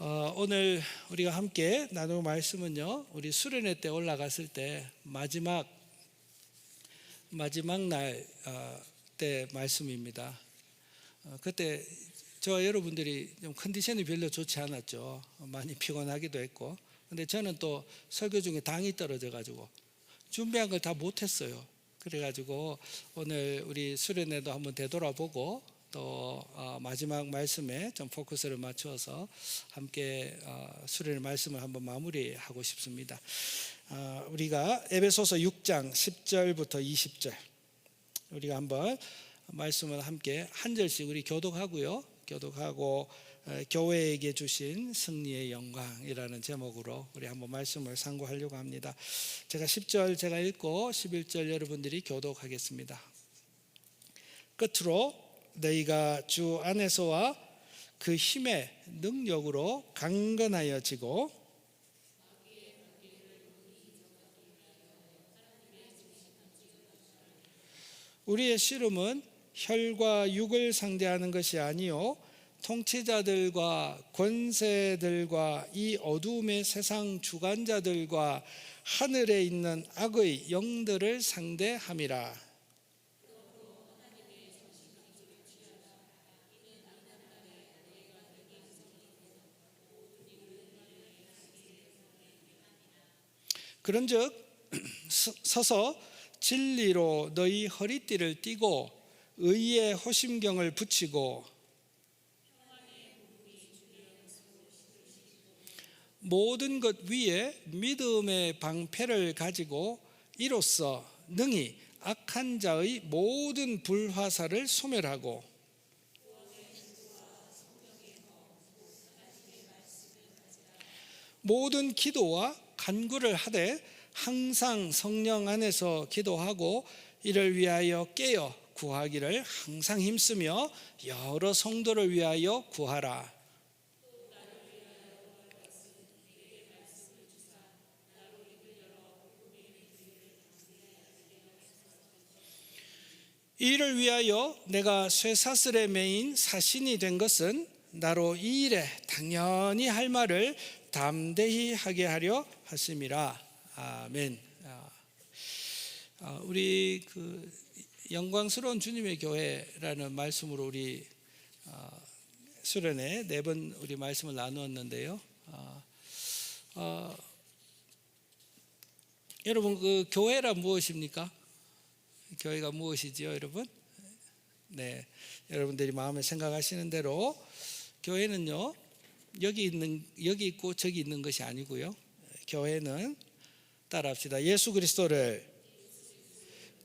오늘 우리가 함께 나눌 말씀은요, 우리 수련회 때 올라갔을 때 마지막 날 때 말씀입니다. 그때 저와 여러분들이 좀 컨디션이 별로 좋지 않았죠. 많이 피곤하기도 했고, 근데 저는 또 설교 중에 당이 떨어져 가지고 준비한 걸 다 못했어요. 그래가지고 오늘 우리 수련회도 한번 되돌아보고 또 마지막 말씀에 좀 포커스를 맞추어서 함께 수련회 말씀을 한번 마무리하고 싶습니다. 우리가 에베소서 6장 10절부터 20절 우리가 한번 말씀을 함께 한 절씩 우리 교독하고요. 교독하고 교회에게 주신 승리의 영광이라는 제목으로 우리 한번 말씀을 상고하려고 합니다. 제가 10절 제가 읽고 11절 여러분들이 교독하겠습니다. 끝으로 너희가 주 안에서와 그 힘의 능력으로 강건하여지고 우리의 씨름은 혈과 육을 상대하는 것이 아니요 통치자들과 권세들과 이 어두움의 세상 주관자들과 하늘에 있는 악의 영들을 상대함이라. 그런즉 서서 진리로 너희 허리띠를 띠고 의의 호심경을 붙이고 모든 것 위에 믿음의 방패를 가지고 이로써 능히 악한 자의 모든 불화살을 소멸하고 모든 기도와 간구를 하되 항상 성령 안에서 기도하고 이를 위하여 깨어 구하기를 항상 힘쓰며 여러 성도를 위하여 구하라. 이를 위하여 내가 쇠사슬에 매인 사신이 된 것은 나로 이 일에 당연히 할 말을 담대히 하게 하려 하심이라. 아멘. 우리 그 영광스러운 주님의 교회라는 말씀으로 우리 수련회 4번 우리 말씀을 나누었는데요. 여러분 그 교회란 무엇입니까? 교회가 무엇이지요, 여러분? 네, 여러분들이 마음에 생각하시는 대로 교회는요 여기 있고 저기 있는 것이 아니고요. 교회는 따라합시다. 예수 그리스도를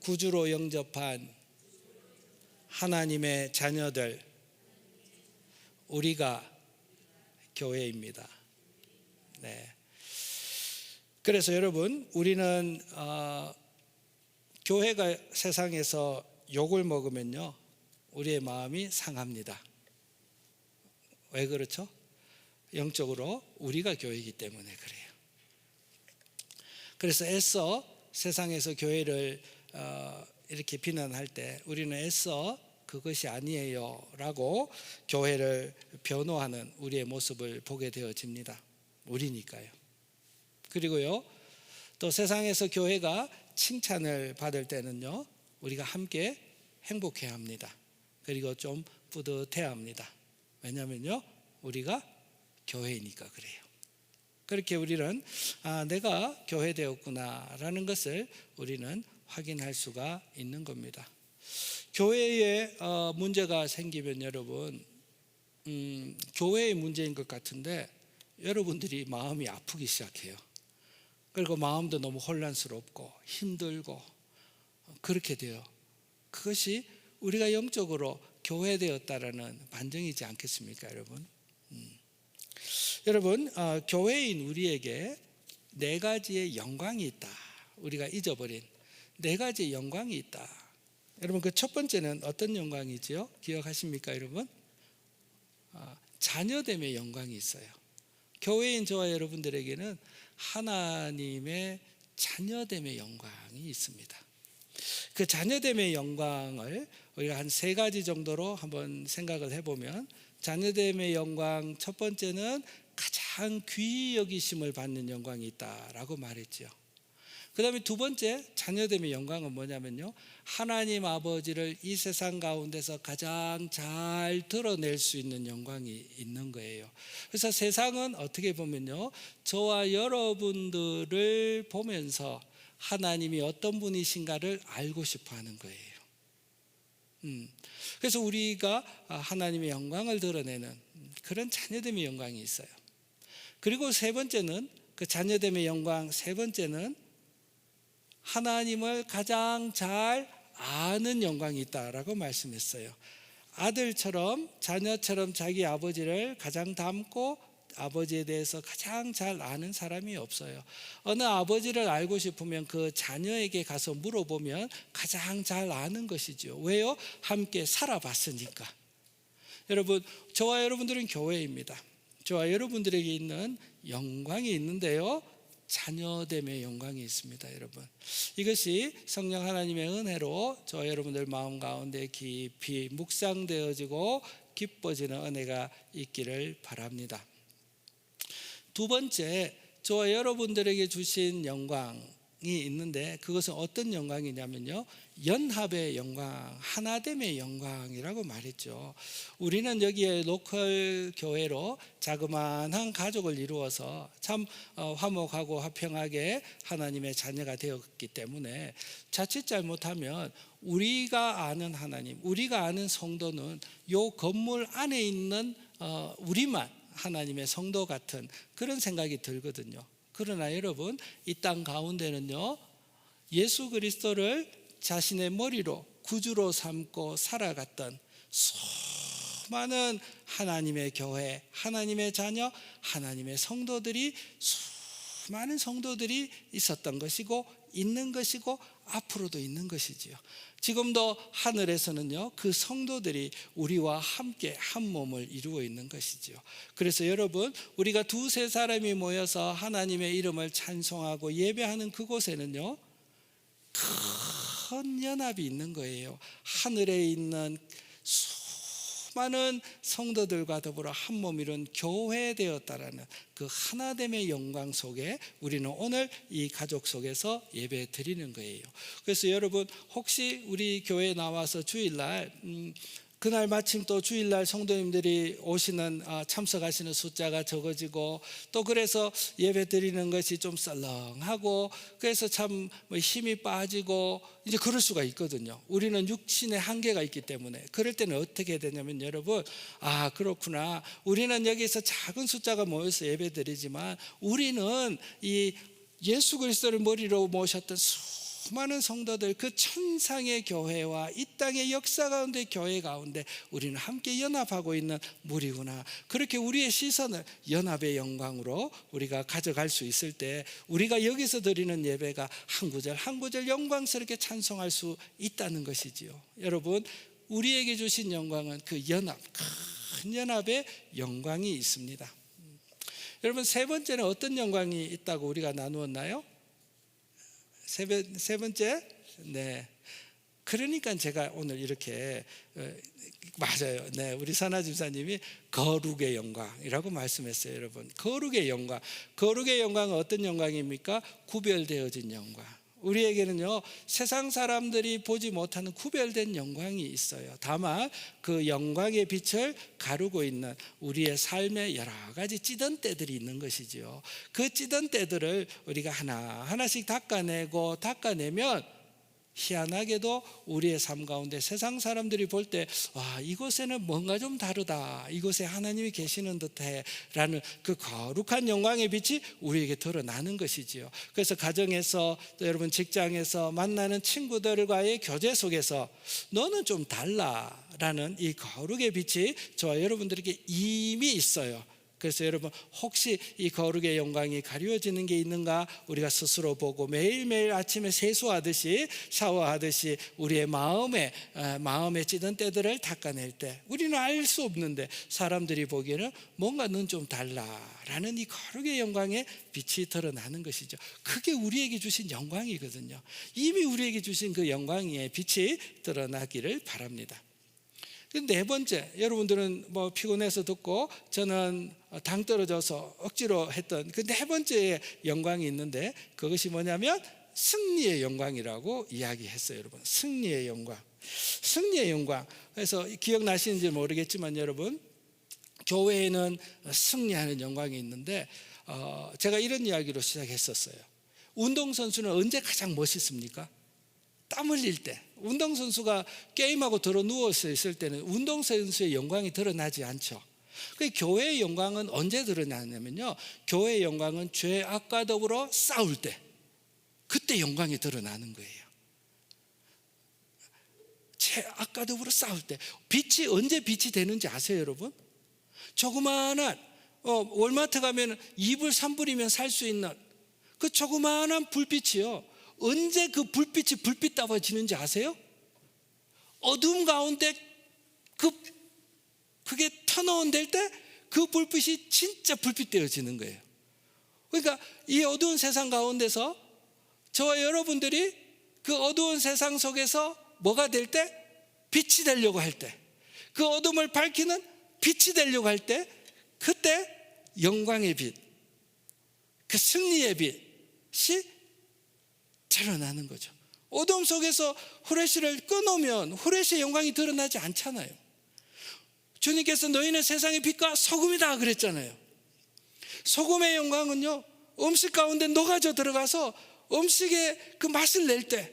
구주로 영접한 하나님의 자녀들, 우리가 교회입니다. 네. 그래서 여러분, 우리는 교회가 세상에서 욕을 먹으면요, 우리의 마음이 상합니다. 왜 그렇죠? 영적으로 우리가 교회이기 때문에 그래요. 그래서 애써 세상에서 교회를 이렇게 비난할 때 우리는 애써 그것이 아니에요 라고 교회를 변호하는 우리의 모습을 보게 되어집니다. 우리니까요. 그리고요, 또 세상에서 교회가 칭찬을 받을 때는요, 우리가 함께 행복해야 합니다. 그리고 좀 뿌듯해야 합니다. 왜냐하면요, 우리가 교회이니까 그래요. 그렇게 우리는 내가 교회되었구나 라는 것을 우리는 확인할 수가 있는 겁니다. 교회에 문제가 생기면 여러분, 교회의 문제인 것 같은데 여러분들이 마음이 아프기 시작해요. 그리고 마음도 너무 혼란스럽고 힘들고 그렇게 돼요. 그것이 우리가 영적으로 교회되었다라는 반증이지 않겠습니까, 여러분? 여러분, 교회인 우리에게 4가지의 영광이 있다. 우리가 잊어버린 4가지의 영광이 있다. 여러분, 그 첫 번째는 어떤 영광이지요? 기억하십니까, 여러분? 자녀됨의 영광이 있어요. 교회인 저와 여러분들에게는 하나님의 자녀됨의 영광이 있습니다. 그 자녀됨의 영광을 우리가 한 3가지 정도로 한번 생각을 해보면, 자녀됨의 영광 첫 번째는 가장 가장 귀히 여기심을 받는 영광이 있다라고 말했죠. 그 다음에 두 번째 자녀됨의 영광은 뭐냐면요, 하나님 아버지를 이 세상 가운데서 가장 잘 드러낼 수 있는 영광이 있는 거예요. 그래서 세상은 어떻게 보면요, 저와 여러분들을 보면서 하나님이 어떤 분이신가를 알고 싶어 하는 거예요. 그래서 우리가 하나님의 영광을 드러내는 그런 자녀됨의 영광이 있어요. 그리고 세 번째는, 그 자녀됨의 영광 세 번째는 하나님을 가장 잘 아는 영광이 있다라고 말씀했어요. 아들처럼, 자녀처럼 자기 아버지를 가장 닮고 아버지에 대해서 가장 잘 아는 사람이 없어요. 어느 아버지를 알고 싶으면 그 자녀에게 가서 물어보면 가장 잘 아는 것이죠. 왜요? 함께 살아봤으니까. 여러분, 저와 여러분들은 교회입니다. 저와 여러분들에게 있는 영광이 있는데요, 자녀됨의 영광이 있습니다. 여러분, 이것이 성령 하나님의 은혜로 저와 여러분들 마음 가운데 깊이 묵상되어지고 기뻐지는 은혜가 있기를 바랍니다. 두 번째, 저와 여러분들에게 주신 영광이 있는데 그것은 어떤 영광이냐면요, 연합의 영광, 하나됨의 영광이라고 말했죠. 우리는 여기에 로컬 교회로 자그마한 가족을 이루어서 참 화목하고 화평하게 하나님의 자녀가 되었기 때문에 자칫 잘못하면 우리가 아는 하나님, 우리가 아는 성도는 요 건물 안에 있는 우리만 하나님의 성도 같은 그런 생각이 들거든요. 그러나 여러분, 이 땅 가운데는요, 예수 그리스도를 자신의 머리로 구주로 삼고 살아갔던 수많은 하나님의 교회, 하나님의 자녀, 하나님의 성도들이, 수많은 성도들이 있었던 것이고 있는 것이고 앞으로도 있는 것이지요. 지금도 하늘에서는요, 그 성도들이 우리와 함께 한 몸을 이루어 있는 것이지요. 그래서 여러분, 우리가 두세 사람이 모여서 하나님의 이름을 찬송하고 예배하는 그곳에는요, 큰 연합이 있는 거예요. 하늘에 있는 수많은 성도들과 더불어 한 몸 이룬 교회 되었다라는 그 하나됨의 영광 속에 우리는 오늘 이 가족 속에서 예배 드리는 거예요. 그래서 여러분, 혹시 우리 교회에 나와서 주일날 그날 마침 또 주일날 성도님들이 오시는 참석하시는 숫자가 적어지고 또 그래서 예배 드리는 것이 좀 썰렁하고 그래서 참 힘이 빠지고 이제 그럴 수가 있거든요. 우리는 육신의 한계가 있기 때문에. 그럴 때는 어떻게 해야 되냐면 여러분, 그렇구나, 우리는 여기서 작은 숫자가 모여서 예배 드리지만 우리는 이 예수 그리스도를 머리로 모셨던 수많은 성도들, 그 천상의 교회와 이 땅의 역사 가운데 교회 가운데 우리는 함께 연합하고 있는 무리구나. 그렇게 우리의 시선을 연합의 영광으로 우리가 가져갈 수 있을 때 우리가 여기서 드리는 예배가 한 구절 한 구절 영광스럽게 찬송할 수 있다는 것이지요. 여러분, 우리에게 주신 영광은 그 연합, 큰 연합의 영광이 있습니다. 여러분, 세 번째는 어떤 영광이 있다고 우리가 나누었나요? 세 번째, 네. 그러니까 제가 오늘 이렇게 맞아요. 네, 우리 선아 집사님이 거룩의 영광이라고 말씀했어요. 여러분, 거룩의 영광. 거룩의 영광은 어떤 영광입니까? 구별되어진 영광. 우리에게는요, 세상 사람들이 보지 못하는 구별된 영광이 있어요. 다만 그 영광의 빛을 가루고 있는 우리의 삶의 여러 가지 찌든 때들이 있는 것이지요. 그 찌든 때들을 우리가 하나하나씩 닦아내면 희한하게도 우리의 삶 가운데 세상 사람들이 볼 때 이곳에는 뭔가 좀 다르다, 이곳에 하나님이 계시는 듯해 라는 그 거룩한 영광의 빛이 우리에게 드러나는 것이지요. 그래서 가정에서, 또 여러분 직장에서 만나는 친구들과의 교제 속에서 너는 좀 달라 라는 이 거룩의 빛이 저와 여러분들에게 이미 있어요. 그래서 여러분, 혹시 이 거룩의 영광이 가려지는 게 있는가 우리가 스스로 보고 매일매일 아침에 세수하듯이 샤워하듯이 우리의 마음에 찌든 때들을 닦아낼 때 우리는 알 수 없는데 사람들이 보기에는 뭔가 넌 좀 달라라는 이 거룩의 영광의 빛이 드러나는 것이죠. 그게 우리에게 주신 영광이거든요. 이미 우리에게 주신 그 영광의 빛이 드러나기를 바랍니다. 네 번째, 여러분들은 뭐 피곤해서 듣고 저는 당 떨어져서 억지로 했던 그 네 번째의 영광이 있는데, 그것이 뭐냐면 승리의 영광이라고 이야기했어요. 여러분, 승리의 영광. 승리의 영광. 그래서 기억나시는지 모르겠지만 여러분, 교회에는 승리하는 영광이 있는데 제가 이런 이야기로 시작했었어요. 운동선수는 언제 가장 멋있습니까? 땀 흘릴 때. 운동선수가 게임하고 들어 누워서 있을 때는 운동선수의 영광이 드러나지 않죠. 그 교회의 영광은 언제 드러나냐면요, 교회의 영광은 죄악과 더불어 싸울 때, 그때 영광이 드러나는 거예요. 죄악과 더불어 싸울 때. 빛이 언제 빛이 되는지 아세요, 여러분? 조그마한 월마트 가면 2불 3불이면 살 수 있는 그 조그마한 불빛이요, 언제 그 불빛이 불빛다워지는지 아세요? 어두움 가운데 그게 턴온 될 때 그 불빛이 진짜 불빛 되어지는 거예요. 그러니까 이 어두운 세상 가운데서 저와 여러분들이 그 어두운 세상 속에서 뭐가 될 때? 빛이 되려고 할 때, 그 어둠을 밝히는 빛이 되려고 할 때, 그때 영광의 빛, 그 승리의 빛이 드러나는 거죠. 어둠 속에서 후레쉬를 꺼놓으면 후레쉬의 영광이 드러나지 않잖아요. 주님께서 너희는 세상의 빛과 소금이다 그랬잖아요. 소금의 영광은요, 음식 가운데 녹아져 들어가서 음식의 그 맛을 낼 때,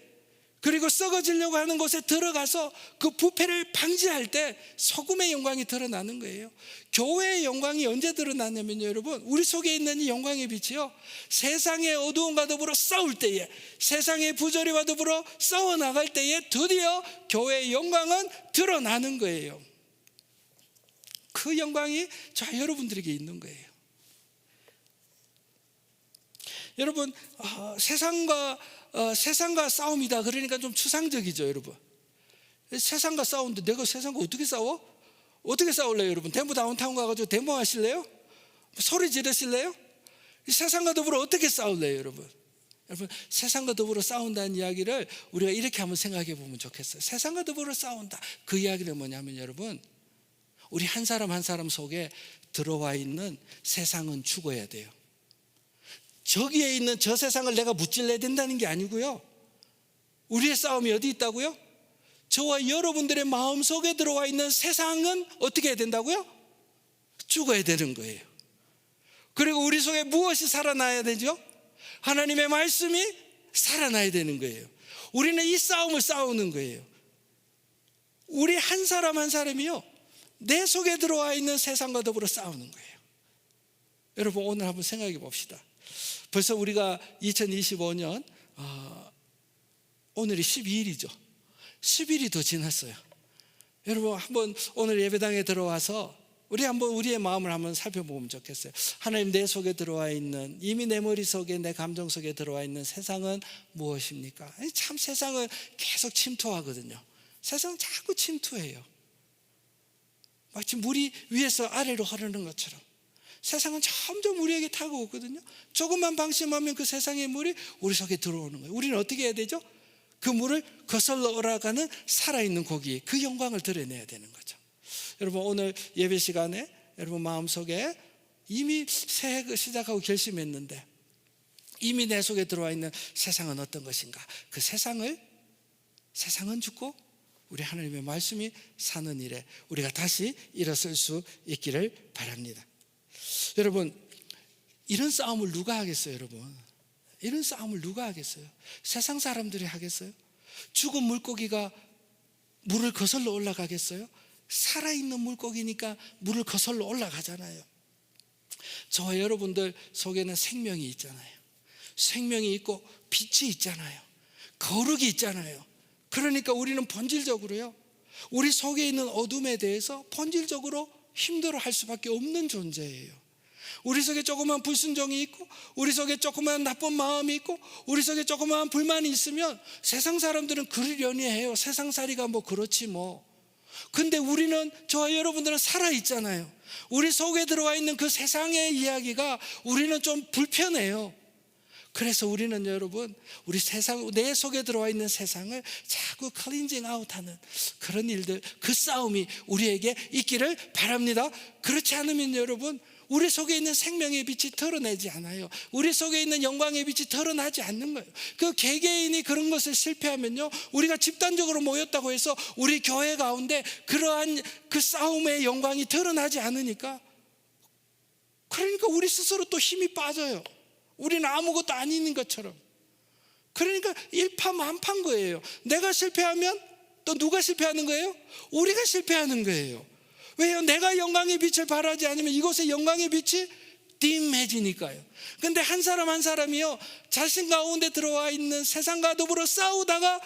그리고 썩어지려고 하는 곳에 들어가서 그 부패를 방지할 때 소금의 영광이 드러나는 거예요. 교회의 영광이 언제 드러나냐면요, 여러분, 우리 속에 있는 이 영광의 빛이요, 세상의 어두움과 더불어 싸울 때에, 세상의 부조리와 더불어 싸워 나갈 때에 드디어 교회의 영광은 드러나는 거예요. 그 영광이 저 여러분들에게 있는 거예요. 여러분, 세상과 싸움이다 그러니까 좀 추상적이죠, 여러분. 세상과 싸우는데 내가 세상과 어떻게 싸워? 어떻게 싸울래요, 여러분? 대구 다운타운 가가지고 데모 하실래요? 소리 지르실래요? 세상과 더불어 어떻게 싸울래요, 여러분? 여러분, 세상과 더불어 싸운다는 이야기를 우리가 이렇게 한번 생각해 보면 좋겠어요. 세상과 더불어 싸운다, 그 이야기는 뭐냐면 여러분, 우리 한 사람 한 사람 속에 들어와 있는 세상은 죽어야 돼요. 저기에 있는 저 세상을 내가 무찔러야 된다는 게 아니고요, 우리의 싸움이 어디 있다고요? 저와 여러분들의 마음속에 들어와 있는 세상은 어떻게 해야 된다고요? 죽어야 되는 거예요. 그리고 우리 속에 무엇이 살아나야 되죠? 하나님의 말씀이 살아나야 되는 거예요. 우리는 이 싸움을 싸우는 거예요. 우리 한 사람 한 사람이요, 내 속에 들어와 있는 세상과 더불어 싸우는 거예요. 여러분, 오늘 한번 생각해 봅시다. 벌써 우리가 2025년 오늘이 12일이죠. 10일이 더 지났어요. 여러분, 한번 오늘 예배당에 들어와서 우리 한번 우리의 마음을 한번 살펴보면 좋겠어요. 하나님, 내 속에 들어와 있는, 이미 내 머릿속에, 내 감정 속에 들어와 있는 세상은 무엇입니까? 참 세상은 계속 침투하거든요. 세상은 자꾸 침투해요. 마치 물이 위에서 아래로 흐르는 것처럼 세상은 점점 우리에게 다가오거든요. 조금만 방심하면 그 세상의 물이 우리 속에 들어오는 거예요. 우리는 어떻게 해야 되죠? 그 물을 거슬러 올라가는 살아있는 고기, 그 영광을 드러내야 되는 거죠. 여러분, 오늘 예배 시간에 여러분 마음속에 이미 새해 시작하고 결심했는데 이미 내 속에 들어와 있는 세상은 어떤 것인가? 그 세상은 죽고 우리 하나님의 말씀이 사는 일에 우리가 다시 일어설 수 있기를 바랍니다. 여러분, 이런 싸움을 누가 하겠어요, 여러분? 이런 싸움을 누가 하겠어요? 세상 사람들이 하겠어요? 죽은 물고기가 물을 거슬러 올라가겠어요? 살아있는 물고기니까 물을 거슬러 올라가잖아요. 저와 여러분들 속에는 생명이 있잖아요. 생명이 있고 빛이 있잖아요. 거룩이 있잖아요. 그러니까 우리는 본질적으로요, 우리 속에 있는 어둠에 대해서 본질적으로 힘들어할 수밖에 없는 존재예요. 우리 속에 조그만 불순종이 있고, 우리 속에 조그만 나쁜 마음이 있고, 우리 속에 조그만 불만이 있으면 세상 사람들은 그러려니 해요. 세상살이가 뭐 그렇지 뭐. 근데 우리는, 저와 여러분들은 살아있잖아요. 우리 속에 들어와 있는 그 세상의 이야기가 우리는 좀 불편해요. 그래서 우리는 여러분, 우리 세상, 내 속에 들어와 있는 세상을 자꾸 클린징 아웃하는 그런 일들, 그 싸움이 우리에게 있기를 바랍니다. 그렇지 않으면 여러분, 우리 속에 있는 생명의 빛이 드러내지 않아요. 우리 속에 있는 영광의 빛이 드러나지 않는 거예요. 그 개개인이 그런 것을 실패하면요, 우리가 집단적으로 모였다고 해서 우리 교회 가운데 그러한 그 싸움의 영광이 드러나지 않으니까, 그러니까 우리 스스로 또 힘이 빠져요. 우리는 아무것도 아닌 것처럼. 그러니까 일파만파인 거예요. 내가 실패하면 또 누가 실패하는 거예요? 우리가 실패하는 거예요. 왜요? 내가 영광의 빛을 발하지 않으면 이곳에 영광의 빛이 딤해지니까요. 근데 한 사람 한 사람이요, 자신 가운데 들어와 있는 세상과 더불어 싸우다가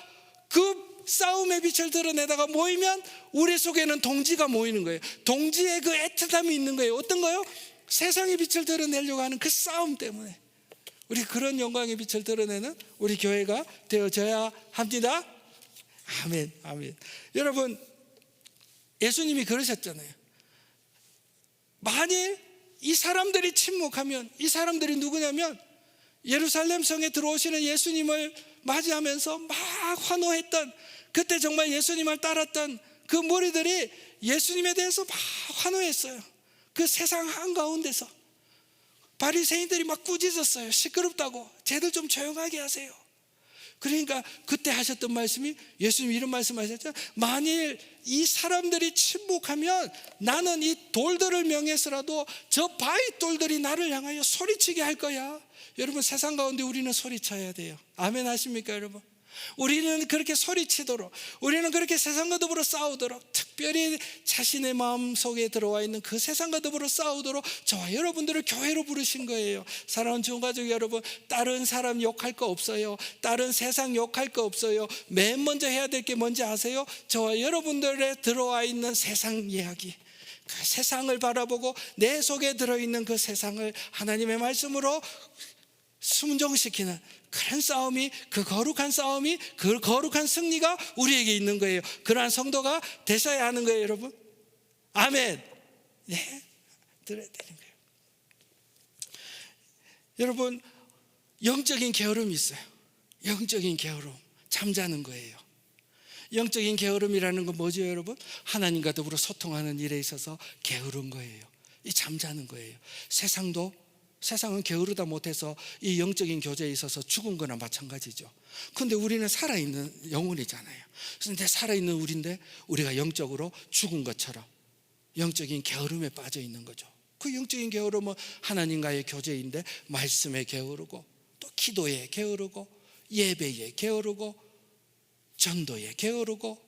그 싸움의 빛을 드러내다가 모이면 우리 속에는 동지가 모이는 거예요. 동지의 그 애틋함이 있는 거예요. 어떤 거요? 세상의 빛을 드러내려고 하는 그 싸움 때문에. 우리 그런 영광의 빛을 드러내는 우리 교회가 되어져야 합니다. 아멘, 아멘. 여러분, 예수님이 그러셨잖아요. 만일 이 사람들이 침묵하면, 이 사람들이 누구냐면 예루살렘 성에 들어오시는 예수님을 맞이하면서 막 환호했던, 그때 정말 예수님을 따랐던 그 무리들이 예수님에 대해서 막 환호했어요. 그 세상 한가운데서 바리새인들이 막 꾸짖었어요. 시끄럽다고, 쟤들 좀 조용하게 하세요. 그러니까 그때 하셨던 말씀이, 예수님이 이런 말씀하셨죠. 만일 이 사람들이 침묵하면 나는 이 돌들을 명해서라도 저 바위 돌들이 나를 향하여 소리치게 할 거야. 여러분, 세상 가운데 우리는 소리쳐야 돼요. 아멘 하십니까 여러분? 우리는 그렇게 소리치도록, 우리는 그렇게 세상과 더불어 싸우도록, 특별히 자신의 마음 속에 들어와 있는 그 세상과 더불어 싸우도록 저와 여러분들을 교회로 부르신 거예요. 사랑하는 주가족 여러분, 다른 사람 욕할 거 없어요. 다른 세상 욕할 거 없어요. 맨 먼저 해야 될 게 뭔지 아세요? 저와 여러분들의 들어와 있는 세상 이야기, 그 세상을 바라보고 내 속에 들어있는 그 세상을 하나님의 말씀으로 순종시키는 그런 싸움이, 그 거룩한 싸움이, 그 거룩한 승리가 우리에게 있는 거예요. 그러한 성도가 되셔야 하는 거예요, 여러분. 아멘. 네, 들어야 되는 거예요. 여러분, 영적인 게으름이 있어요. 영적인 게으름, 잠자는 거예요. 영적인 게으름이라는 건 뭐죠, 여러분? 하나님과 더불어 소통하는 일에 있어서 게으른 거예요. 이 잠자는 거예요. 세상은 게으르다 못해서 이 영적인 교제에 있어서 죽은 거나 마찬가지죠. 그런데 우리는 살아있는 영혼이잖아요. 그런데 살아있는 우리인데 우리가 영적으로 죽은 것처럼 영적인 게으름에 빠져 있는 거죠. 그 영적인 게으름은 하나님과의 교제인데 말씀에 게으르고, 또 기도에 게으르고, 예배에 게으르고, 전도에 게으르고,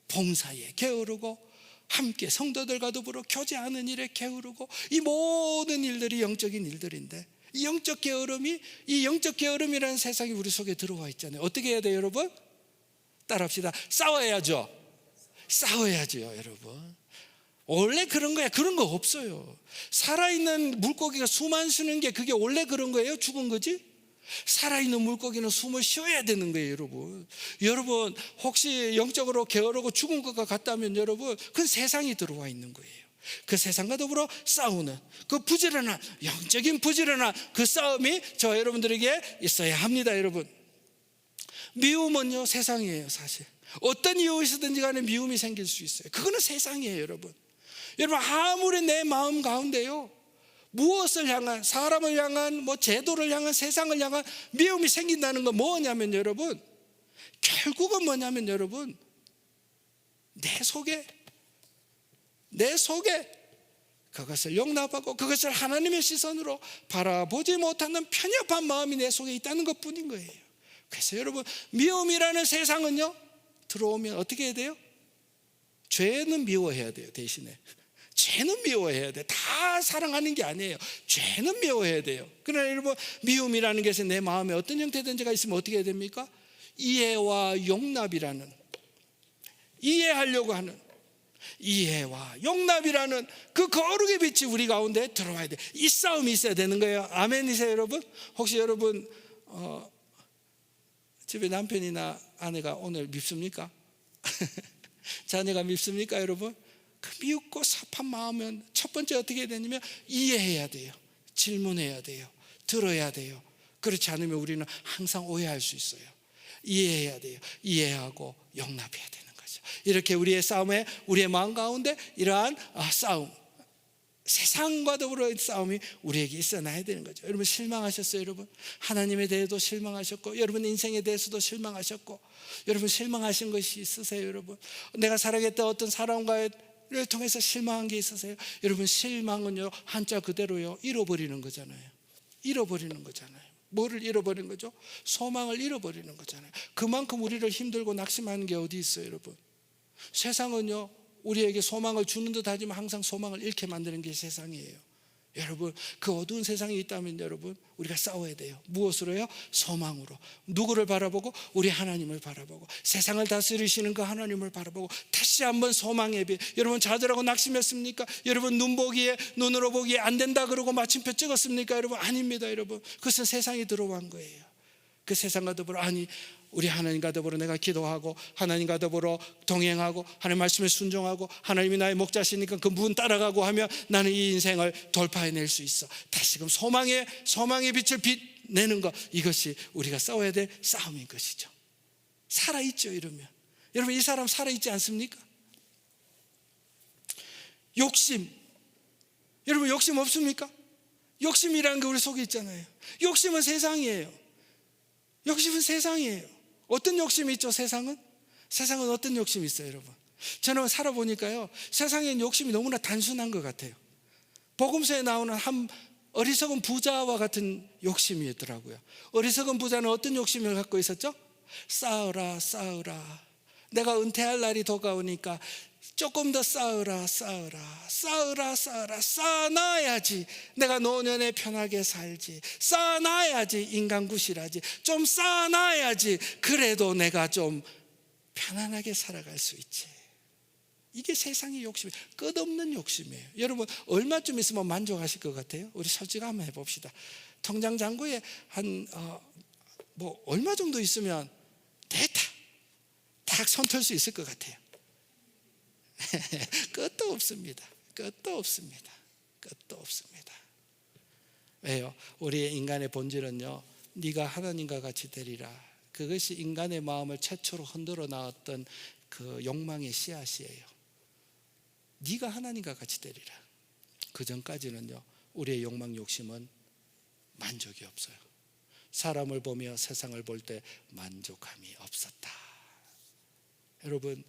봉사에 게으르고, 함께 성도들과 더불어 교제하는 일에 게으르고, 이 모든 일들이 영적인 일들인데, 이 영적 게으름이라는 세상이 우리 속에 들어와 있잖아요. 어떻게 해야 돼요, 여러분? 따라합시다. 싸워야죠. 여러분. 원래 그런 거야. 그런 거 없어요. 살아있는 물고기가 숨 안 쉬는 게 그게 원래 그런 거예요? 죽은 거지? 살아있는 물고기는 숨을 쉬어야 되는 거예요, 여러분. 여러분, 혹시 영적으로 게으르고 죽은 것과 같다면 여러분, 그건 세상이 들어와 있는 거예요. 그 세상과 더불어 싸우는 그 부지런한, 영적인 부지런한 그 싸움이 저 여러분들에게 있어야 합니다, 여러분. 미움은요, 세상이에요. 사실 어떤 이유에서든지 간에 미움이 생길 수 있어요. 그거는 세상이에요, 여러분. 여러분, 아무리 내 마음 가운데요, 무엇을 향한, 사람을 향한, 제도를 향한, 세상을 향한 미움이 생긴다는 건 뭐냐면 여러분, 결국은 뭐냐면 여러분, 내 속에 그것을 용납하고 그것을 하나님의 시선으로 바라보지 못하는 편협한 마음이 내 속에 있다는 것 뿐인 거예요. 그래서 여러분, 미움이라는 세상은요, 들어오면 어떻게 해야 돼요? 죄는 미워해야 돼요. 대신에 죄는 미워해야 돼. 다 사랑하는 게 아니에요. 죄는 미워해야 돼요. 그러나 여러분, 미움이라는 것이 내 마음에 어떤 형태든지가 있으면 어떻게 해야 됩니까? 이해와 용납이라는, 이해하려고 하는 이해와 용납이라는 그 거룩의 빛이 우리 가운데 들어와야 돼. 이 싸움이 있어야 되는 거예요. 아멘이세요, 여러분? 혹시 여러분 집에 남편이나 아내가 오늘 밉습니까? 자녀가 밉습니까, 여러분? 그 미웃고 섭한 마음은 첫 번째 어떻게 해야 되냐면 이해해야 돼요. 질문해야 돼요. 들어야 돼요. 그렇지 않으면 우리는 항상 오해할 수 있어요. 이해해야 돼요. 이해하고 용납해야 되는 거죠. 이렇게 우리의 싸움에, 우리의 마음 가운데 이러한 싸움, 세상과 더불어 싸움이 우리에게 있어나야 되는 거죠. 여러분 실망하셨어요? 여러분 하나님에 대해도 실망하셨고, 여러분 인생에 대해서도 실망하셨고, 여러분 실망하신 것이 있으세요? 여러분 내가 살아갔던 어떤 사람과를 통해서 실망한 게 있으세요? 여러분 실망은요, 한자 그대로요, 잃어버리는 거잖아요. 잃어버리는 거잖아요. 뭐를 잃어버리는 거죠? 소망을 잃어버리는 거잖아요. 그만큼 우리를 힘들고 낙심하는 게 어디 있어요? 여러분 세상은요, 우리에게 소망을 주는 듯 하지만 항상 소망을 잃게 만드는 게 세상이에요. 여러분 그 어두운 세상이 있다면 여러분 우리가 싸워야 돼요. 무엇으로요? 소망으로. 누구를 바라보고? 우리 하나님을 바라보고, 세상을 다스리시는 그 하나님을 바라보고 다시 한번 소망의 빛. 여러분 좌절하고 낙심했습니까? 여러분 눈으로 보기에 안 된다 그러고 마침표 찍었습니까? 여러분 아닙니다. 여러분 그것은 세상이 들어온 거예요. 그 세상과 더불어, 아니 우리 하나님과 더불어 내가 기도하고 하나님과 더불어 동행하고 하나님 말씀에 순종하고 하나님이 나의 목자시니까 그 문 따라가고 하면 나는 이 인생을 돌파해낼 수 있어. 다시금 소망의 빛을 빛내는 것, 이것이 우리가 싸워야 될 싸움인 것이죠. 살아있죠. 이러면 여러분 이 사람 살아있지 않습니까? 욕심, 여러분 욕심 없습니까? 욕심이라는 게 우리 속에 있잖아요. 욕심은 세상이에요. 욕심은 세상이에요. 어떤 욕심이 있죠? 세상은 어떤 욕심이 있어요? 여러분 저는 살아보니까요, 세상엔 욕심이 너무나 단순한 것 같아요. 복음서에 나오는 한 어리석은 부자와 같은 욕심이 있더라고요. 어리석은 부자는 어떤 욕심을 갖고 있었죠? 쌓으라. 내가 은퇴할 날이 다가오니까 조금 더 쌓으라. 쌓아놔야지 내가 노년에 편하게 살지. 쌓아놔야지 인간구실하지. 좀 쌓아놔야지 그래도 내가 좀 편안하게 살아갈 수 있지. 이게 세상의 욕심, 끝없는 욕심이에요. 여러분 얼마쯤 있으면 만족하실 것 같아요? 우리 솔직히 한번 해봅시다. 통장 잔고에 한 얼마 정도 있으면 됐다 딱 손 털 수 있을 것 같아요? 끝도 없습니다. 왜요? 우리의 인간의 본질은요, 네가 하나님과 같이 되리라. 그것이 인간의 마음을 최초로 흔들어 놨던 그 욕망의 씨앗이에요. 네가 하나님과 같이 되리라. 그 전까지는요, 우리의 욕망 욕심은 만족이 없어요. 사람을 보며 세상을 볼 때 만족함이 없었다. 여러분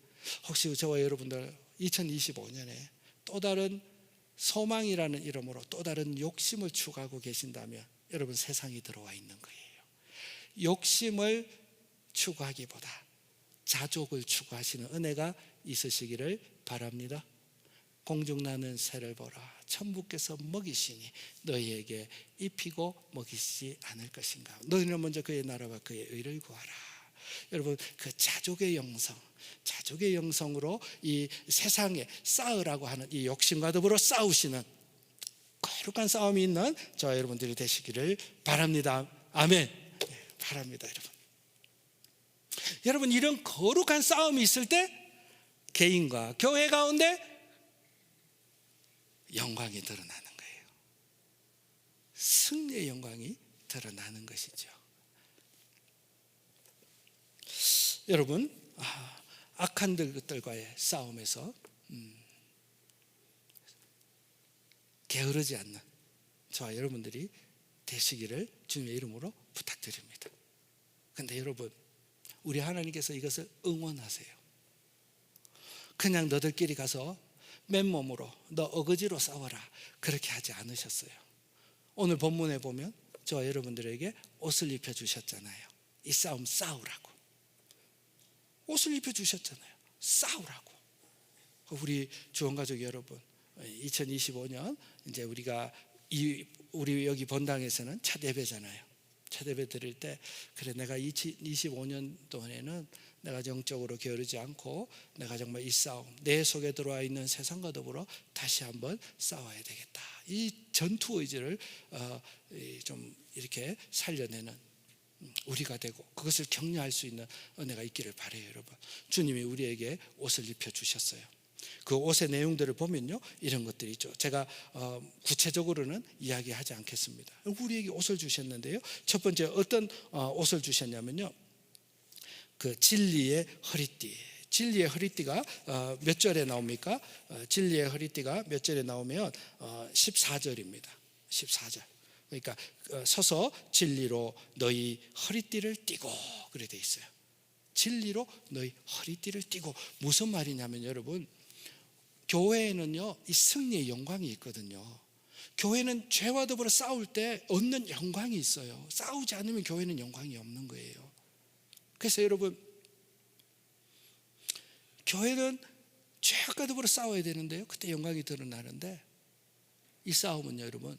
혹시 저와 여러분들 2025년에 또 다른 소망이라는 이름으로 또 다른 욕심을 추구하고 계신다면 여러분 세상이 들어와 있는 거예요. 욕심을 추구하기보다 자족을 추구하시는 은혜가 있으시기를 바랍니다. 공중나는 새를 보라. 천부께서 먹이시니 너희에게 입히고 먹이시지 않을 것인가. 너희는 먼저 그의 나라와 그의 의를 구하라. 여러분 그 자족의 영성으로 이 세상에 쌓으라고 하는 이 욕심과 더불어 싸우시는 거룩한 싸움이 있는 저와 여러분들이 되시기를 바랍니다. 아멘. 바랍니다. 여러분 이런 거룩한 싸움이 있을 때 개인과 교회 가운데 영광이 드러나는 거예요. 승리의 영광이 드러나는 것이죠. 여러분 악한 것들과의 싸움에서 게으르지 않는 저와 여러분들이 되시기를 주님의 이름으로 부탁드립니다. 그런데 여러분 우리 하나님께서 이것을 응원하세요. 그냥 너들끼리 가서 맨몸으로 너 어거지로 싸워라 그렇게 하지 않으셨어요. 오늘 본문에 보면 저와 여러분들에게 옷을 입혀주셨잖아요. 이 싸움 싸우라고 옷을 입혀주셨잖아요. 싸우라고. 우리 주원가족 여러분 2025년 이제 우리 여기 본당에서는 첫 예배잖아요. 첫 예배 드릴 때 그래 내가 25년 동안에는 내가 영적으로 게으르지 않고 내가 정말 이 싸움 내 속에 들어와 있는 세상과 더불어 다시 한번 싸워야 되겠다. 이 전투 의지를 좀 이렇게 살려내는 우리가 되고 그것을 격려할 수 있는 은혜가 있기를 바라요. 여러분 주님이 우리에게 옷을 입혀주셨어요. 그 옷의 내용들을 보면요, 이런 것들이 있죠. 제가 구체적으로는 이야기하지 않겠습니다. 우리에게 옷을 주셨는데요, 첫 번째 어떤 옷을 주셨냐면요, 그 진리의 허리띠. 진리의 허리띠가 몇 절에 나옵니까? 진리의 허리띠가 몇 절에 나오면 14절입니다. 14절. 그러니까 서서 진리로 너희 허리띠를 띠고, 그래 돼 있어요. 진리로 너희 허리띠를 띠고. 무슨 말이냐면 여러분, 교회에는요, 이 승리의 영광이 있거든요. 교회는 죄와 더불어 싸울 때 얻는 영광이 있어요. 싸우지 않으면 교회는 영광이 없는 거예요. 그래서 여러분, 교회는 죄악과 더불어 싸워야 되는데요, 그때 영광이 드러나는데, 이 싸움은 여러분,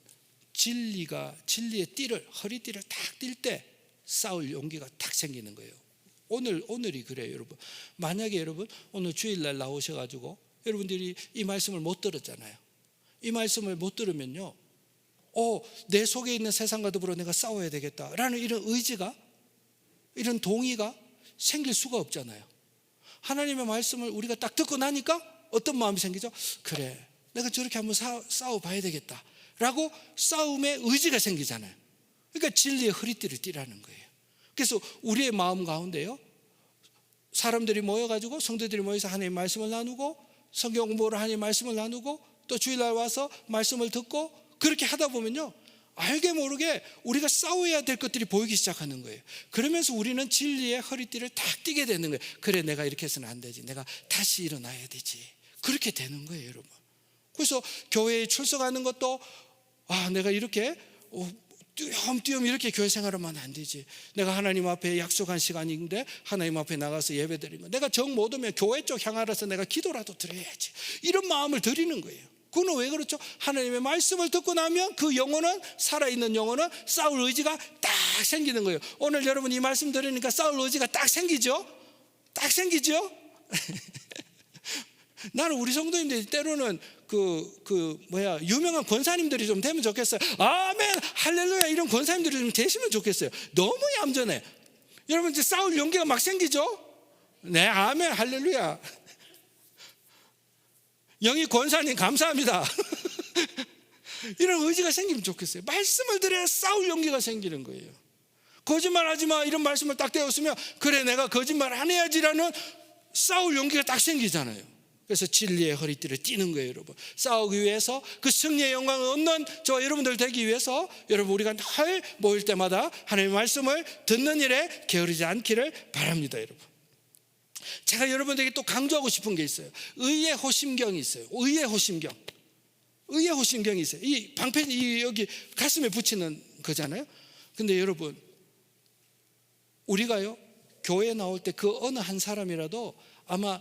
진리의 띠를, 허리띠를 딱 뛸 때 싸울 용기가 딱 생기는 거예요. 오늘이 그래요, 여러분. 만약에 여러분 오늘 주일날 나오셔가지고 여러분들이 이 말씀을 못 들었잖아요. 이 말씀을 못 들으면요, 내 속에 있는 세상과 더불어 내가 싸워야 되겠다라는 이런 의지가, 이런 동의가 생길 수가 없잖아요. 하나님의 말씀을 우리가 딱 듣고 나니까 어떤 마음이 생기죠? 그래, 내가 저렇게 한번 싸워봐야 되겠다 라고 싸움의 의지가 생기잖아요. 그러니까 진리의 허리띠를 띠라는 거예요. 그래서 우리의 마음 가운데요, 사람들이 모여가지고, 성도들이 모여서 하나님의 말씀을 나누고, 성경 공부를 하나님의 말씀을 나누고, 또 주일날 와서 말씀을 듣고, 그렇게 하다 보면요, 알게 모르게 우리가 싸워야 될 것들이 보이기 시작하는 거예요. 그러면서 우리는 진리의 허리띠를 딱 띠게 되는 거예요. 그래, 내가 이렇게 해서는 안 되지, 내가 다시 일어나야 되지, 그렇게 되는 거예요, 여러분. 그래서 교회에 출석하는 것도, 내가 이렇게 띄엄띄엄 이렇게 교회 생활하면 안 되지, 내가 하나님 앞에 약속한 시간인데 하나님 앞에 나가서 예배드리는 거, 내가 정 못 오면 교회 쪽 향하라서 내가 기도라도 드려야지, 이런 마음을 드리는 거예요. 그건 왜 그렇죠? 하나님의 말씀을 듣고 나면 그 영혼은, 살아있는 영혼은 싸울 의지가 딱 생기는 거예요. 오늘 여러분 이 말씀 들으니까 싸울 의지가 딱 생기죠? 딱 생기죠? 나는 우리 성도님들이 때로는 유명한 권사님들이 좀 되면 좋겠어요. 아멘, 할렐루야, 이런 권사님들이 좀 되시면 좋겠어요. 너무 얌전해. 여러분 이제 싸울 용기가 막 생기죠? 네, 아멘, 할렐루야. 영희 권사님 감사합니다. 이런 의지가 생기면 좋겠어요. 말씀을 들어야 싸울 용기가 생기는 거예요. 거짓말하지 마, 이런 말씀을 딱 떼었으면, 그래, 내가 거짓말 안 해야지라는 싸울 용기가 딱 생기잖아요. 그래서 진리의 허리띠를 띠는 거예요, 여러분. 싸우기 위해서, 그 승리의 영광을 얻는 저 여러분들 되기 위해서, 여러분 우리가 늘 모일 때마다 하나님의 말씀을 듣는 일에 게으르지 않기를 바랍니다, 여러분. 제가 여러분들에게 또 강조하고 싶은 게 있어요. 의의 호심경이 있어요. 의의 호심경. 의의 호심경이 있어요. 이 방패, 여기 가슴에 붙이는 거잖아요. 근데 여러분, 우리가요, 교회에 나올 때 그 어느 한 사람이라도 아마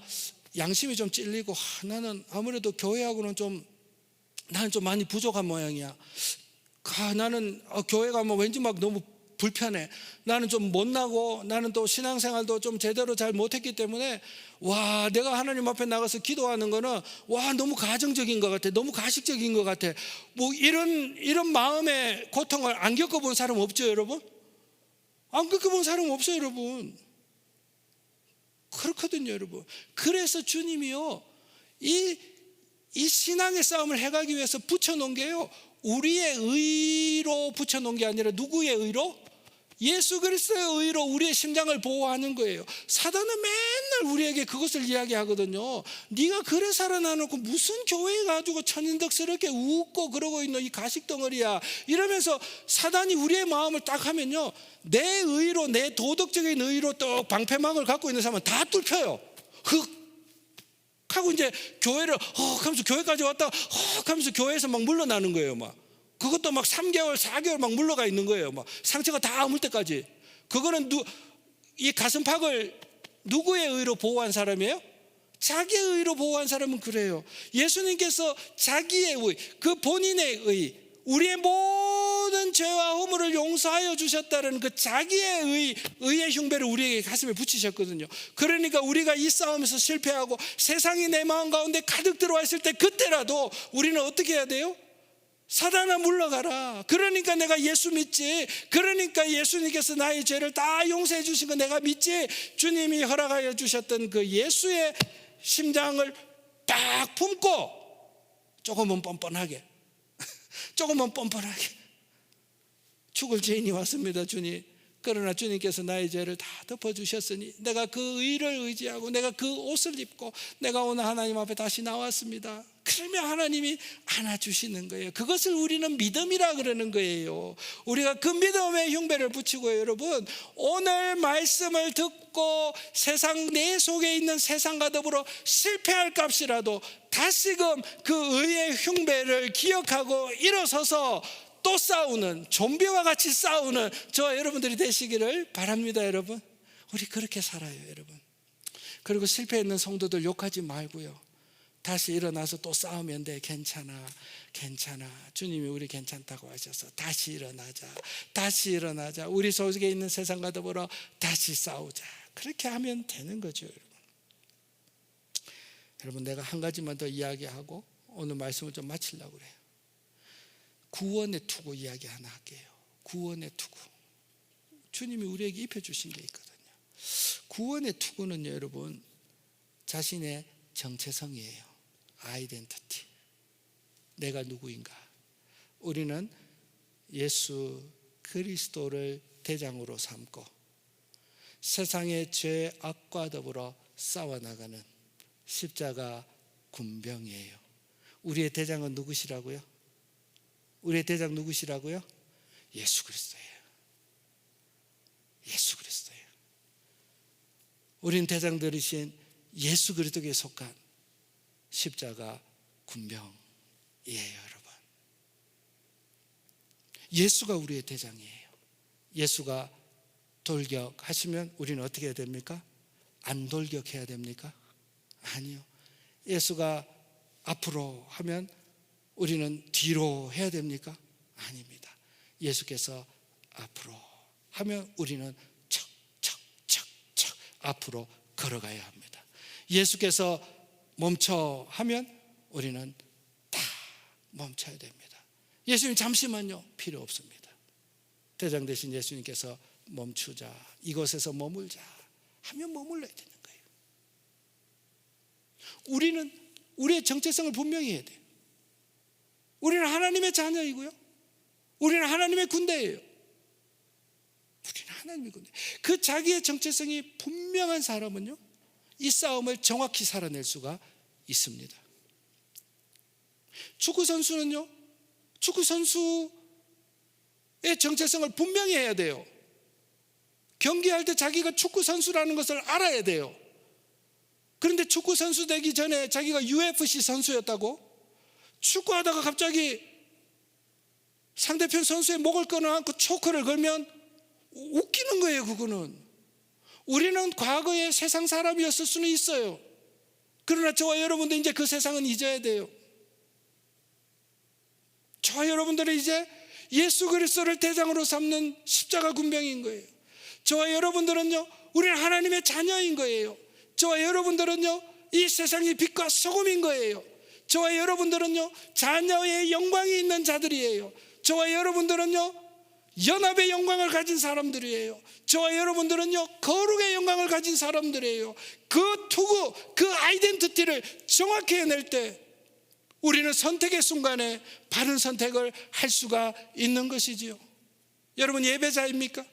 양심이 좀 찔리고, 나는 아무래도 교회하고는 나는 좀 많이 부족한 모양이야. 나는 교회 가면 왠지 막 너무 불편해. 나는 좀 못나고, 나는 또 신앙생활도 좀 제대로 잘 못했기 때문에, 내가 하나님 앞에 나가서 기도하는 거는 너무 가정적인 것 같아, 너무 가식적인 것 같아, 뭐 이런 마음의 고통을 안 겪어본 사람 없죠, 여러분? 안 겪어본 사람 없어요, 여러분. 그렇거든요, 여러분. 그래서 주님이요, 이 신앙의 싸움을 해가기 위해서 붙여놓은 게요, 우리의 의로 붙여놓은 게 아니라 누구의 의로? 예수 그리스도의 의로 우리의 심장을 보호하는 거예요. 사단은 맨날 우리에게 그것을 이야기하거든요. 네가 그래 살아나놓고 무슨 교회에 가지고 천인덕스럽게 웃고 그러고 있는 이 가식덩어리야, 이러면서 사단이 우리의 마음을 딱 하면요, 내 의로, 내 도덕적인 의로 또 방패막을 갖고 있는 사람은 다 뚫혀요. 하고 이제 교회를 하면서, 교회까지 왔다가 하면서 교회에서 막 물러나는 거예요. 막 그것도 막 3개월 4개월 막 물러가 있는 거예요. 막 상처가 다 아물 때까지. 그거는 이 가슴팍을 누구의 의로 보호한 사람이에요? 자기의 의로 보호한 사람은 그래요. 예수님께서 자기의 의, 그 본인의 의, 우리의 모든 죄와 허물을 용서하여 주셨다는 그 자기의 의의 흉배를 우리에게 가슴에 붙이셨거든요. 그러니까 우리가 이 싸움에서 실패하고 세상이 내 마음 가운데 가득 들어와 있을 때, 그때라도 우리는 어떻게 해야 돼요? 사단아 물러가라. 그러니까 내가 예수 믿지. 그러니까 예수님께서 나의 죄를 다 용서해 주신 거 내가 믿지. 주님이 허락하여 주셨던 그 예수의 심장을 딱 품고 조금은 뻔뻔하게 조금은 뻔뻔하게 죽을 죄인이 왔습니다. 주님, 그러나 주님께서 나의 죄를 다 덮어주셨으니 내가 그 의를 의지하고 내가 그 옷을 입고 내가 오늘 하나님 앞에 다시 나왔습니다. 그러면 하나님이 안아주시는 거예요. 그것을 우리는 믿음이라 그러는 거예요. 우리가 그 믿음의 흉배를 붙이고, 여러분, 오늘 말씀을 듣고 세상 내 속에 있는 세상과 더불어 실패할 값이라도 다시금 그 의의 흉배를 기억하고 일어서서 또 싸우는, 좀비와 같이 싸우는 저와 여러분들이 되시기를 바랍니다. 여러분, 우리 그렇게 살아요. 여러분, 그리고 실패했는 성도들 욕하지 말고요, 다시 일어나서 또 싸우면 돼. 괜찮아, 괜찮아. 주님이 우리 괜찮다고 하셔서 다시 일어나자, 다시 일어나자. 우리 속에 있는 세상과 더불어 다시 싸우자. 그렇게 하면 되는 거죠. 여러분, 여러분, 내가 한 가지만 더 이야기하고 오늘 말씀을 좀 마치려고 그래요. 구원의 투구 이야기 하나 할게요. 구원의 투구, 주님이 우리에게 입혀주신 게 있거든요. 구원의 투구는요, 여러분, 자신의 정체성이에요. 아이덴티티, 내가 누구인가. 우리는 예수 그리스도를 대장으로 삼고 세상의 죄 악과 더불어 싸워나가는 십자가 군병이에요. 우리의 대장은 누구시라고요? 우리의 대장 누구시라고요? 예수 그리스도예요. 예수 그리스도예요. 우리는 대장들이신 예수 그리스도에 속한 십자가 군병이에요. 여러분, 예수가 우리의 대장이에요. 예수가 돌격하시면 우리는 어떻게 해야 됩니까? 안 돌격해야 됩니까? 아니요. 예수가 앞으로 하면 우리는 뒤로 해야 됩니까? 아닙니다. 예수께서 앞으로 하면 우리는 척척척척 앞으로 걸어가야 합니다. 예수께서 멈춰 하면 우리는 다 멈춰야 됩니다. 예수님 잠시만요, 필요 없습니다. 대장 되신 예수님께서 멈추자, 이곳에서 머물자 하면 머물러야 되는 거예요. 우리는 우리의 정체성을 분명히 해야 돼요. 우리는 하나님의 자녀이고요, 우리는 하나님의 군대예요. 우리는 하나님의 군대. 그 자기의 정체성이 분명한 사람은요, 이 싸움을 정확히 살아낼 수가 있습니다. 축구선수는요, 축구선수의 정체성을 분명히 해야 돼요. 경기할 때 자기가 축구선수라는 것을 알아야 돼요. 그런데 축구선수 되기 전에 자기가 UFC 선수였다고 축구하다가 갑자기 상대편 선수의 목을 끊어안고 초크를 걸면 웃기는 거예요. 그거는 우리는 과거에 세상 사람이었을 수는 있어요. 그러나 저와 여러분도 이제 그 세상은 잊어야 돼요. 저와 여러분들은 이제 예수 그리스도를 대장으로 삼는 십자가 군병인 거예요. 저와 여러분들은요, 우리는 하나님의 자녀인 거예요. 저와 여러분들은요, 이 세상의 빛과 소금인 거예요. 저와 여러분들은요, 자녀의 영광이 있는 자들이에요. 저와 여러분들은요, 연합의 영광을 가진 사람들이에요. 저와 여러분들은요, 거룩의 영광을 가진 사람들이에요. 그 투구, 그 아이덴티티를 정확히 해낼 때 우리는 선택의 순간에 바른 선택을 할 수가 있는 것이지요. 여러분, 예배자입니까?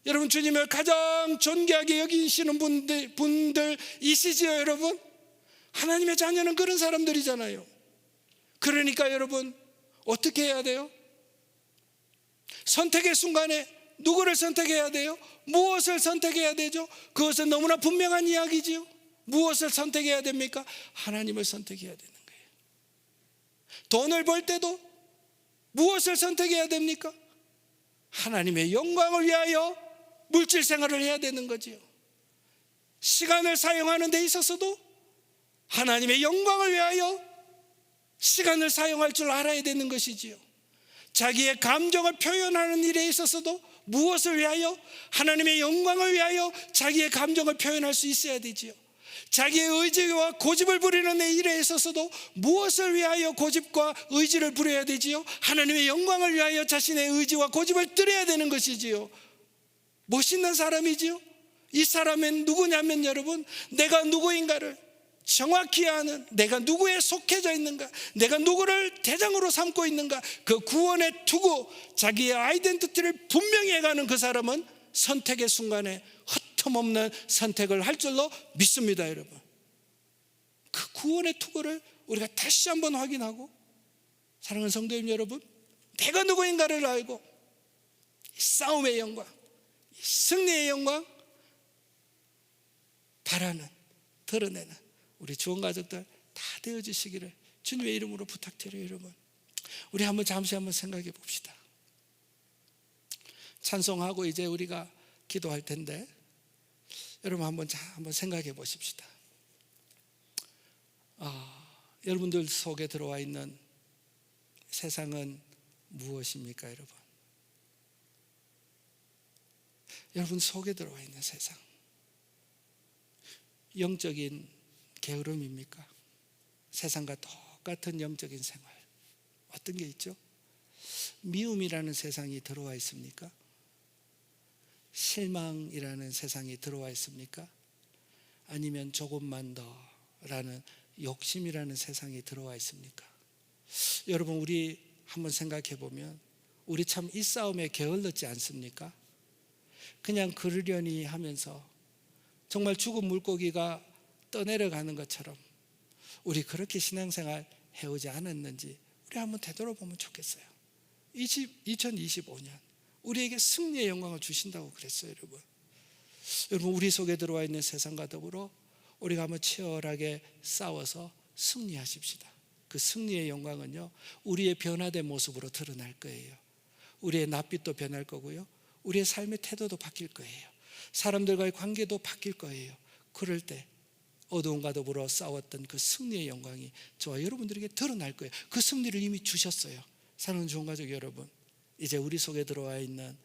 여러분, 주님을 가장 존귀하게 여기시는 분들이시지요. 여러분, 하나님의 자녀는 그런 사람들이잖아요. 그러니까 여러분, 어떻게 해야 돼요? 선택의 순간에 누구를 선택해야 돼요? 무엇을 선택해야 되죠? 그것은 너무나 분명한 이야기지요. 무엇을 선택해야 됩니까? 하나님을 선택해야 되는 거예요. 돈을 벌 때도 무엇을 선택해야 됩니까? 하나님의 영광을 위하여 물질 생활을 해야 되는 거지요. 시간을 사용하는 데 있어서도 하나님의 영광을 위하여 시간을 사용할 줄 알아야 되는 것이지요. 자기의 감정을 표현하는 일에 있어서도 무엇을 위하여? 하나님의 영광을 위하여 자기의 감정을 표현할 수 있어야 되지요. 자기의 의지와 고집을 부리는 일에 있어서도 무엇을 위하여 고집과 의지를 부려야 되지요? 하나님의 영광을 위하여 자신의 의지와 고집을 드려야 되는 것이지요. 멋있는 사람이지요. 이 사람은 누구냐면 여러분, 내가 누구인가를 정확히 아는, 내가 누구에 속해져 있는가, 내가 누구를 대장으로 삼고 있는가, 그 구원의 투구, 자기의 아이덴티티를 분명히 해가는 그 사람은 선택의 순간에 흠없는 선택을 할 줄로 믿습니다. 여러분, 그 구원의 투구를 우리가 다시 한번 확인하고, 사랑하는 성도님 여러분, 내가 누구인가를 알고 이 싸움의 영광, 이 승리의 영광 바라는, 드러내는 우리 주원 가족들 다 되어주시기를 주님의 이름으로 부탁드려요. 여러분, 우리 잠시 한번 생각해 봅시다. 찬송하고 이제 우리가 기도할 텐데, 여러분 한번 생각해 보십시다. 여러분들 속에 들어와 있는 세상은 무엇입니까? 여러분 속에 들어와 있는 세상, 영적인 게으름입니까? 세상과 똑같은 영적인 생활, 어떤 게 있죠? 미움이라는 세상이 들어와 있습니까? 실망이라는 세상이 들어와 있습니까? 아니면 조금만 더라는 욕심이라는 세상이 들어와 있습니까? 여러분, 우리 한번 생각해 보면 우리 참 이 싸움에 게을렀지 않습니까? 그냥 그러려니 하면서 정말 죽은 물고기가 떠내려가는 것처럼 우리 그렇게 신앙생활 해오지 않았는지 우리 한번 되돌아보면 좋겠어요. 2025년 우리에게 승리의 영광을 주신다고 그랬어요. 여러분, 우리 속에 들어와 있는 세상과 더불어 우리가 한번 치열하게 싸워서 승리하십시다. 그 승리의 영광은요, 우리의 변화된 모습으로 드러날 거예요. 우리의 낯빛도 변할 거고요, 우리의 삶의 태도도 바뀔 거예요. 사람들과의 관계도 바뀔 거예요. 그럴 때 어두움과 더불어 싸웠던 그 승리의 영광이 저와 여러분들에게 드러날 거예요. 그 승리를 이미 주셨어요. 사랑하는 주원 가족 여러분, 이제 우리 속에 들어와 있는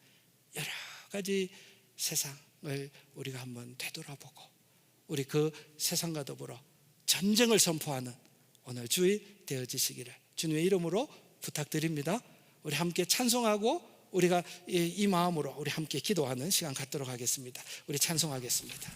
여러 가지 세상을 우리가 한번 되돌아보고, 우리 그 세상과 더불어 전쟁을 선포하는 오늘 주일 되어지시기를 주님의 이름으로 부탁드립니다. 우리 함께 찬송하고 우리가 이 마음으로 우리 함께 기도하는 시간 갖도록 하겠습니다. 우리 찬송하겠습니다.